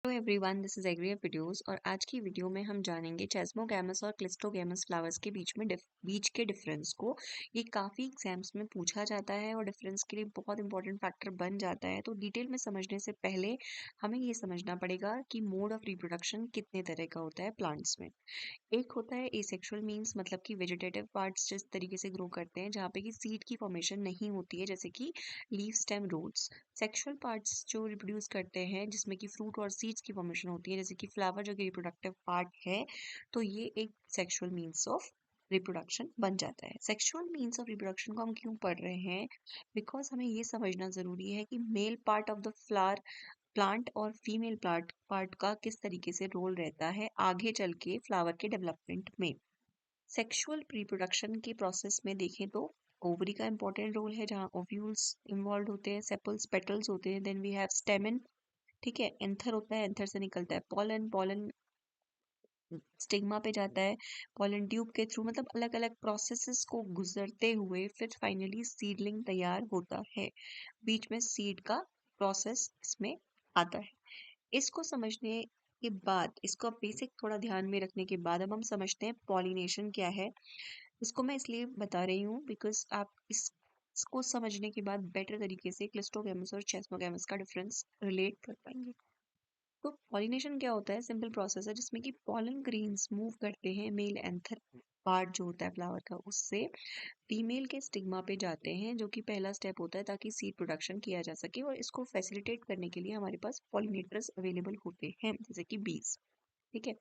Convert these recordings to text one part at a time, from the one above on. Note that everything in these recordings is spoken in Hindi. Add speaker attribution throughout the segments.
Speaker 1: Hello everyone, this is agri videos और आज की वीडियो में हम जानेंगे चेस्मोगैमस और क्लिस्टोगैमस फ्लावर्स के बीच के डिफरेंस को। ये काफ़ी एग्जाम्स में पूछा जाता है और डिफरेंस के लिए बहुत इंपॉर्टेंट फैक्टर बन जाता है। तो डिटेल में समझने से पहले हमें ये समझना पड़ेगा कि मोड ऑफ रिप्रोडक्शन कितने तरह का होता है प्लांट्स में। एक होता है एसेक्सुअल मीन्स, मतलब कि वेजिटेटिव पार्ट्स जिस तरीके से ग्रो करते हैं जहाँ पे कि सीड की फॉर्मेशन नहीं होती है, जैसे कि leaf stem roots. Sexual parts जो रिप्रोड्यूस करते हैं जिसमें कि फ्रूट और सीड्स की फॉर्मेशन होती है, जैसे कि फ्लावर जो कि रिप्रोडक्टिव पार्ट है, तो ये एक सेक्सुअल मीन्स ऑफ रिप्रोडक्शन बन जाता है। सेक्सुअल मीन्स ऑफ रिप्रोडक्शन को हम क्यों पढ़ रहे हैं? बिकॉज हमें ये समझना ज़रूरी है कि male part of the flower plant और फीमेल प्लांट पार्ट का किस तरीके से रोल रहता है आगे चल के फ्लावर के डेवलपमेंट में। सेक्सुअल रिप्रोडक्शन के प्रोसेस में देखें तो ओवरी का इंपॉर्टेंट रोल है, जहाँ ओव्यूल्स इन्वॉल्व होते हैं, सेपल्स पेटल्स होते हैं, देन वी हैव स्टेमन। ठीक है, एंथर होता है, एंथर से निकलता है पॉलन, पॉलन स्टिग्मा पे जाता है, पॉलन ट्यूब के थ्रू, मतलब अलग अलग प्रोसेसेस को गुजरते हुए फिर फाइनली सीडलिंग तैयार होता है। बीच में सीड का प्रोसेस इसमें आता है। इसको समझने के बाद, इसको अब बेसिक थोड़ा ध्यान में रखने के बाद अब हम समझते हैं पॉलिनेशन क्या है। इसको मैं इसलिए बता रही हूँ बिकॉज आप इसको समझने के बाद बेटर तरीके से क्लिस्टोगैमस और चेस्मोगैमस का डिफरेंस रिलेट कर पाएंगे। तो पॉलिनेशन क्या होता है? सिंपल प्रोसेस है जिसमें कि पॉलन ग्रेन्स मूव करते हैं मेल एंथर पार्ट जो होता है फ्लावर का, उससे फीमेल के स्टिग्मा पे जाते हैं, जो कि पहला स्टेप होता है ताकि सीड प्रोडक्शन किया जा सके। और इसको फैसिलिटेट करने के लिए हमारे पास पॉलिनेटर्स अवेलेबल होते हैं, जैसे कि बीज। ठीक है,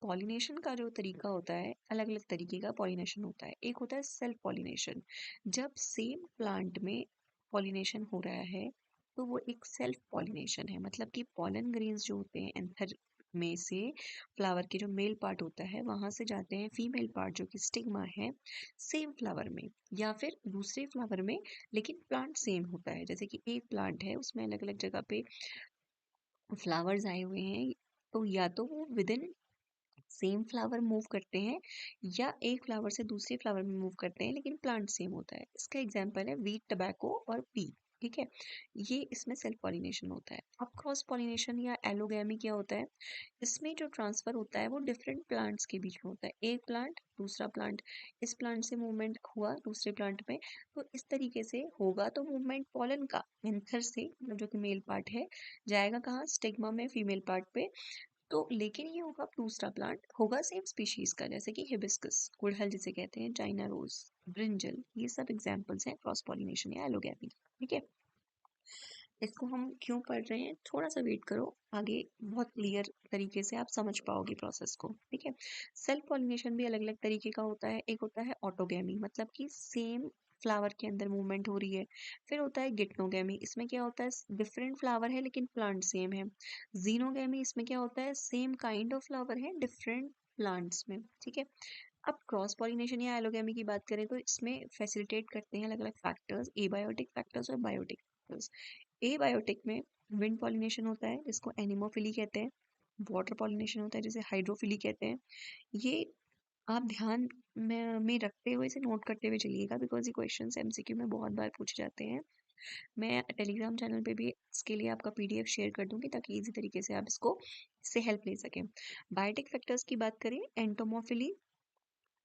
Speaker 1: पॉलिनेशन का जो तरीका होता है, अलग अलग तरीके का पॉलिनेशन होता है। एक होता है सेल्फ पॉलिनेशन, जब सेम प्लांट में पॉलिनेशन हो रहा है तो वो एक सेल्फ पॉलिनेशन है। मतलब कि पॉलन ग्रेन्स जो होते हैं एंथर में से फ्लावर के जो मेल पार्ट होता है वहां से जाते हैं फीमेल पार्ट जो कि स्टिग्मा है, सेम फ्लावर में या फिर दूसरे फ्लावर में, लेकिन प्लांट सेम होता है। जैसे कि एक प्लांट है उसमें अलग अलग जगह पे फ्लावर्स आए हुए हैं, तो या तो वो with in same flower move करते हैं या एक फ्लावर से दूसरे फ्लावर में मूव करते हैं, लेकिन प्लांट सेम होता है। इसका एग्जांपल है वीट, टबैको और पी। ठीक है, ये इसमें सेल्फ पॉलिनेशन होता है। अब क्रॉस पॉलिनेशन या एलोगैमी क्या होता है? इसमें जो ट्रांसफर होता है वो डिफरेंट प्लांट्स के बीच में होता है। एक प्लांट दूसरा प्लांट, इस प्लांट से मूवमेंट हुआ दूसरे प्लांट में, तो इस तरीके से होगा। तो मूवमेंट पॉलन का एंथर से, मतलब जो कि मेल पार्ट है, जाएगा कहाँ? स्टिग्मा में, फीमेल पार्ट पे। तो लेकिन ये होगा दूसरा प्लांट होगा सेम स्पीशीज का, जैसे कि हिबिस्कस, गुड़हल जिसे कहते हैं, चाइना रोज, ब्रिंजल, ये सब एग्जांपल्स हैं क्रॉस पॉलिनेशन या एलोगैमी। ठीक है, इसको हम क्यों पढ़ रहे हैं, थोड़ा सा वेट करो, आगे बहुत क्लियर तरीके से आप समझ पाओगे प्रोसेस को। ठीक है, सेल्फ पॉलिनेशन भी अलग अलग तरीके का होता है। एक होता है ऑटोगैमी, मतलब कि सेम फ्लावर के अंदर मूवमेंट हो रही है। फिर होता है गिटनोगैमी, इसमें क्या होता है, डिफरेंट फ्लावर है लेकिन प्लांट सेम है। जीनोगैमी, इसमें क्या होता है, सेम काइंड ऑफ फ्लावर है डिफरेंट प्लांट्स में। ठीक है, अब क्रॉस पॉलिनेशन या एलोगैमी की बात करें तो इसमें फैसिलिटेट करते हैं अलग अलग फैक्टर्स, एबायोटिक फैक्टर्स और बायोटिक फैक्टर्स। एबायोटिक में विंड पॉलिनेशन होता है जिसको एनिमोफिली कहते हैं, वाटर पॉलिनेशन होता है जिसे हाइड्रोफिली कहते हैं। ये आप ध्यान में रखते हुए इसे नोट करते हुए चलिएगा, बिकॉज ये क्वेश्चन एमसीक्यू में बहुत बार पूछे जाते हैं। मैं टेलीग्राम चैनल पे भी इसके लिए आपका पीडीएफ शेयर कर दूंगी ताकि इजी तरीके से आप इससे हेल्प ले सकें। बायोटिक फैक्टर्स की बात करें, एंटोमोफिली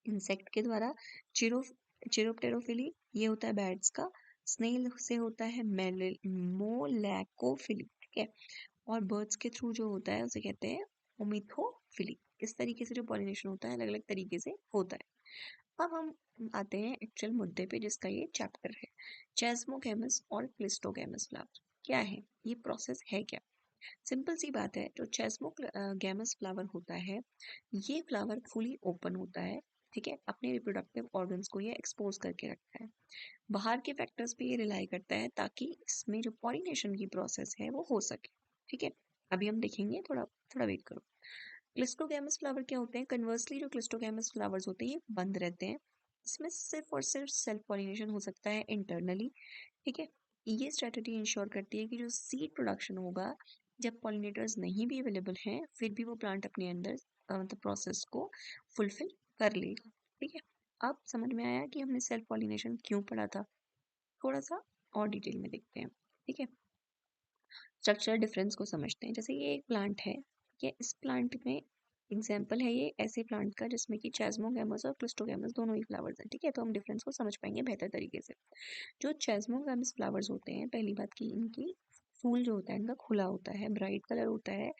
Speaker 1: इंसेक्ट के द्वारा, चिरो चिरोप्टेरोफिली ये होता है बैट्स का, स्नेल से होता है मोलैकोफिली। ठीक है, और बर्ड्स के थ्रू जो होता है उसे कहते हैं ओमिथोफिली। इस तरीके से जो पॉलिनेशन होता है अलग अलग तरीके से होता है। अब हम आते हैं एक्चुअल मुद्दे पे जिसका ये चैप्टर है, चेस्मोगैमस और क्लिस्टोगैमस फ्लावर क्या है, ये प्रोसेस है क्या। सिंपल सी बात है, जो चेस्मोगैमस फ्लावर होता है, ये फ्लावर फुली ओपन होता है। ठीक है, अपने रिप्रोडक्टिव ऑर्गन्स को ये एक्सपोज करके रखता है, बाहर के फैक्टर्स पे ये रिलाई करता है ताकि इसमें जो पॉलिनेशन की प्रोसेस है वो हो सके। ठीक है, अभी हम देखेंगे, थोड़ा थोड़ा वेट करो। क्लिस्टोगैमस फ्लावर क्या होते हैं? कन्वर्सली जो क्लिस्टोगैमस फ्लावर्स होते हैं ये बंद रहते हैं, इसमें सिर्फ और सिर्फ सेल्फ पॉलिनेशन हो सकता है इंटरनली। ठीक है, ये स्ट्रेटजी इंश्योर करती है कि जो सीड प्रोडक्शन होगा, जब पॉलिनेटर्स नहीं भी अवेलेबल हैं फिर भी वो प्लांट अपने अंदर मतलब प्रोसेस को फुलफिल कर लेगा। ठीक है, अब समझ में आया कि हमने सेल्फ पॉलिनेशन क्यों पढ़ा था। थोड़ा सा और डिटेल में देखते हैं। ठीक है, स्ट्रक्चर डिफरेंस को समझते हैं। जैसे ये एक प्लांट है, ये इस प्लांट में एग्जाम्पल है ये ऐसे प्लांट का जिसमें कि चेस्मोगैमस और क्लिस्टोगैमस दोनों ही फ्लावर्स हैं, ठीक है। तो हम डिफरेंस को समझ पाएंगे बेहतर तरीके से। जो चेस्मोगैमस फ्लावर्स होते हैं, पहली बात की इनकी फूल जो होता है इनका खुला होता है, ब्राइट कलर होता है,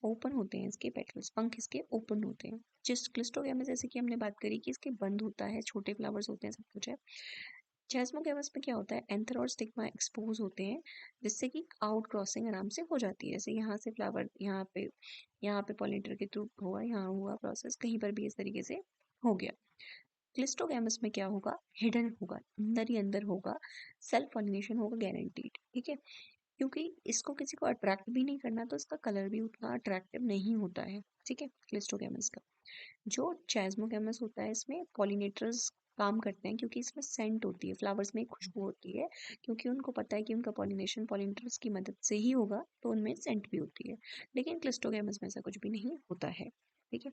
Speaker 1: ओपन होते हैं इसके पेटल्स, पंख इसके ओपन होते हैं। जिस क्लिस्टोगैमस जैसे कि हमने बात करी कि इसके बंद होता है, छोटे फ्लावर्स होते हैं, सब कुछ है। चेस्मोगैमस में क्या होता है, एंथर और स्टिग्मा एक्सपोज होते हैं, जिससे कि आउट क्रॉसिंग आराम से हो जाती है। जैसे यहाँ से फ्लावर यहाँ पे पॉलिनेटर के थ्रू हुआ, यहाँ हुआ प्रोसेस, कहीं पर भी इस तरीके से हो गया। क्लिस्टोगैमस में क्या होगा, हिडन होगा, अंदर ही अंदर होगा, सेल्फ पॉलिनेशन होगा गारंटीड, ठीक है। क्योंकि इसको किसी को अट्रैक्ट भी नहीं करना तो इसका कलर भी उतना अट्रैक्टिव नहीं होता है, ठीक है, क्लिस्टोगैमस का। जो चेस्मोगैमस होता है इसमें पॉलिनेटर्स काम करते हैं, क्योंकि इसमें सेंट होती है, फ्लावर्स में एक खुशबू होती है, क्योंकि उनको पता है कि उनका पॉलिनेशन पॉलिनेटर्स की मदद से ही होगा, तो उनमें सेंट भी होती है। लेकिन क्लिस्टोगैमस में ऐसा कुछ भी नहीं होता है, ठीक है।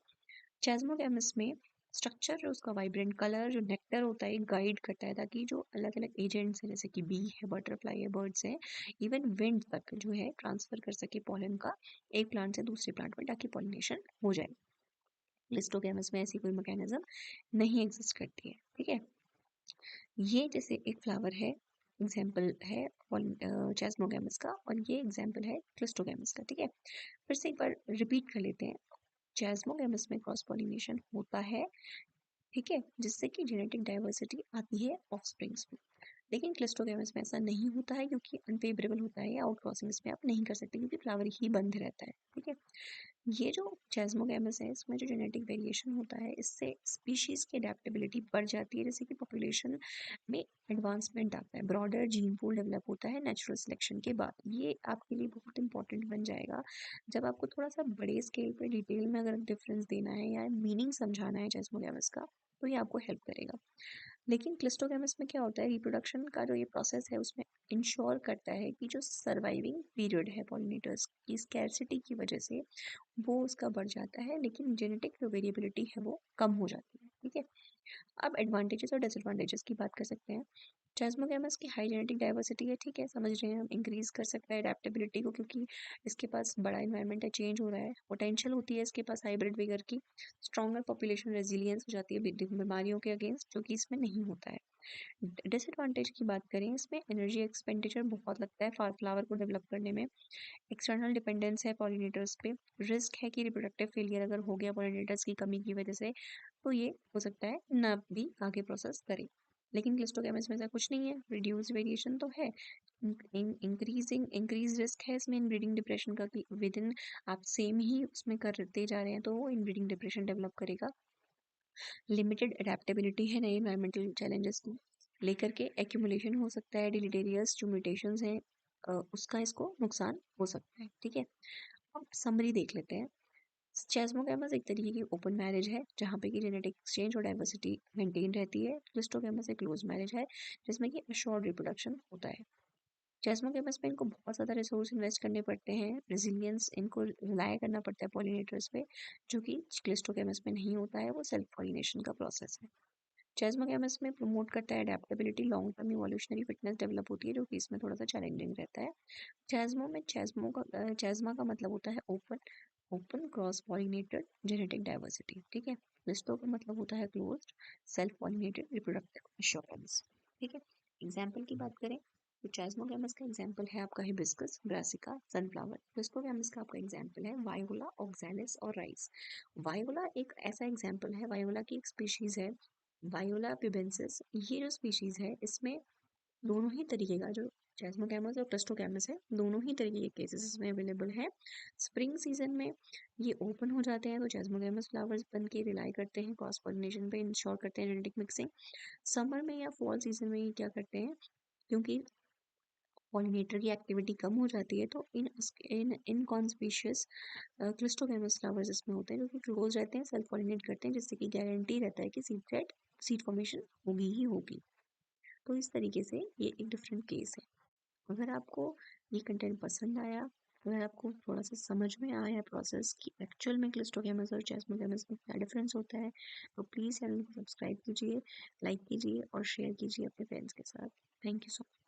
Speaker 1: चेस्मोगैमस में स्ट्रक्चर जो उसका वाइब्रेंट कलर, जो नेक्टर होता है, गाइड करता है ताकि जो अलग अलग एजेंट्स हैं जैसे कि बी है, बटरफ्लाई है, बर्ड्स हैं, इवन विंड तक जो है ट्रांसफर कर सके पॉलन का एक प्लांट से दूसरे प्लांट में, ताकि पॉलिनेशन हो जाए। क्लिस्टोगैमस में ऐसी कोई मैकेनिज्म नहीं एग्जिस्ट करती है, ठीक है। ये जैसे एक फ्लावर है, एग्जाम्पल है चेस्मोगैमस का, और ये एग्जाम्पल है क्लिस्टोगैमस का, ठीक है। फिर से एक बार रिपीट कर लेते हैं। चेस्मोगैमस में क्रॉस पॉलिनेशन होता है, ठीक है, जिससे कि जेनेटिक डाइवर्सिटी आती है ऑफस्प्रिंग्स में। लेकिन क्लिस्टोगैमस में ऐसा नहीं होता है, क्योंकि अनफेवरेबल होता है, आउट क्रॉसिंग इसमें आप नहीं कर सकते, क्योंकि फ्लावर ही बंद रहता है, ठीक है। ये जो चेस्मोगैमस है इसमें जो जेनेटिक वेरिएशन होता है, इससे स्पीशीज की अडेप्टेबिलिटी बढ़ जाती है, जैसे कि पॉपुलेशन में एडवांसमेंट आता है, ब्रॉडर जीन पूल डेवलप होता है नेचुरल सिलेक्शन के बाद। ये आपके लिए बहुत इंपॉर्टेंट बन जाएगा जब आपको थोड़ा सा बड़े स्केल पे डिटेल में अगर डिफरेंस देना है या मीनिंग समझाना है चेस्मोगैमस का, तो ये आपको हेल्प करेगा। लेकिन क्लिस्टोगैमस में क्या होता है, रिप्रोडक्शन का जो ये प्रोसेस है उसमें इंश्योर करता है कि जो सर्वाइविंग पीरियड है पॉलिनेटर्स की स्कैरसिटी की वजह से वो उसका बढ़ जाता है, लेकिन जेनेटिक जो वेरिएबिलिटी है वो कम हो जाती है, ठीक है। अब एडवांटेजेस और डिसएडवांटेजेस की बात कर सकते हैं। चेस्मोगैमस की हाई जेनेटिक डाइवर्सिटी है, ठीक है, समझ रहे हैं हम, इंक्रीज कर सकता है एडेप्टेबिलिटी को, क्योंकि इसके पास बड़ा इन्वायरमेंट है, चेंज हो रहा है, पोटेंशियल होती है इसके पास हाइब्रिड विगर की, स्ट्रॉन्गर पॉपुलेशन रेजिलियंस हो जाती है बीमारियों के अगेंस्ट, जो कि इसमें नहीं होता है। डिसएडवांटेज की बात करें, इसमें एनर्जी एक्सपेंडिचर बहुत लगता है फ्लावर को डेवलप करने में, एक्सटर्नल डिपेंडेंस है पॉलिनेटर्स पे, रिस्क है कि रिप्रोडक्टिव फेलियर अगर हो गया पॉलिनेटर्स की कमी की वजह से, तो ये हो सकता है ना भी आगे प्रोसेस करे। लेकिन क्लिस्टोगैमस में ऐसा कुछ नहीं है, रिड्यूस वेरिएशन तो है, इंक्रीज रिस्क है इसमें इनब्रीडिंग डिप्रेशन का, कि विद इन आप सेम ही उसमें करते जा रहे हैं तो वो इनब्रीडिंग डिप्रेशन डेवलप करेगा। लिमिटेड अडेप्टेबिलिटी है नए एनवायरमेंटल चैलेंजेस को लेकर के, एक्यूमुलेशन हो सकता है, डिलीटेरियस जो म्यूटेशंस हैं उसका इसको नुकसान हो सकता है, ठीक है। अब समरी देख लेते हैं। चेस्मोगैमस एक तरीके की ओपन मैरिज है, जहाँ पे कि जेनेटिक एक्सचेंज और डाइवर्सिटी मेंटेन रहती है। क्लिस्टोगैमस एक क्लोज मैरिज है, जिसमें कि अशोर्ड रिप्रोडक्शन होता है। चेस्मोगैमस में इनको बहुत ज़्यादा रिसोर्स इन्वेस्ट करने पड़ते हैं, रेजिलियंस इनको रिलाय करना पड़ता है पॉलिनेटर्स पे, जो कि क्लिस्टोगैमस में नहीं होता है, वो सेल्फ पॉलिनेशन का प्रोसेस है। चेस्मोगैमस में प्रमोट करता है adaptability, long term evolutionary fitness develop होती है, जो कि इसमें थोड़ा सा चैलेंजिंग रहता है। चेस्मा का मतलब होता है open, open cross pollinated genetic diversity, ठीक है। क्लिस्टो का मतलब होता है closed, self pollinated reproductive assurance, ठीक है। एग्जाम्पल की बात करें तो चेस्मोगैमस का एग्जाम्पल है आपका हिबिस्कस, ब्रासिका, सनफ्लावर। क्लिस्टोगैमस का आपका एग्जाम्पल है वायोला, ऑक्सैलिस और राइस। वायोला एक ऐसा एग्जाम्पल है, वायोला की एक स्पीशीज है, वायोला पिबेंसिस। ये जो स्पीशीज है इसमें दोनों ही तरीके का, जो चेस्मोगैमस और क्लिस्टोगैमस है, दोनों ही तरीके के केसेस इसमें अवेलेबल हैं। स्प्रिंग सीजन में ये ओपन हो जाते हैं, तो चेस्मोगैमस फ्लावर्स बन के रिलाई करते हैं क्रॉस पॉलिनेशन पे, इंश्योर करते हैं जेनेटिक मिक्सिंग। समर में या फॉल सीजन में ये क्या करते हैं, क्योंकि पॉलिनेटर की एक्टिविटी कम हो जाती है, तो इन इनकॉन्स्पिशियस क्लिस्टोगैमस फ्लावर्स इसमें होते हैं, जो कि क्लोज रहते हैं, सेल्फ पॉलिनेट करते हैं, जिससे कि गारंटी रहता है कि सीड फॉर्मेशन होगी ही होगी। तो इस तरीके से ये एक डिफरेंट केस है। अगर आपको ये कंटेंट पसंद आया, अगर आपको थोड़ा सा समझ में आया प्रोसेस कि एक्चुअल में क्लिस्टोगैमस और चेस्मोगैमस में क्या डिफरेंस होता है, तो प्लीज़ चैनल को सब्सक्राइब कीजिए, लाइक कीजिए और शेयर कीजिए अपने फ्रेंड्स के साथ। Thank you so much.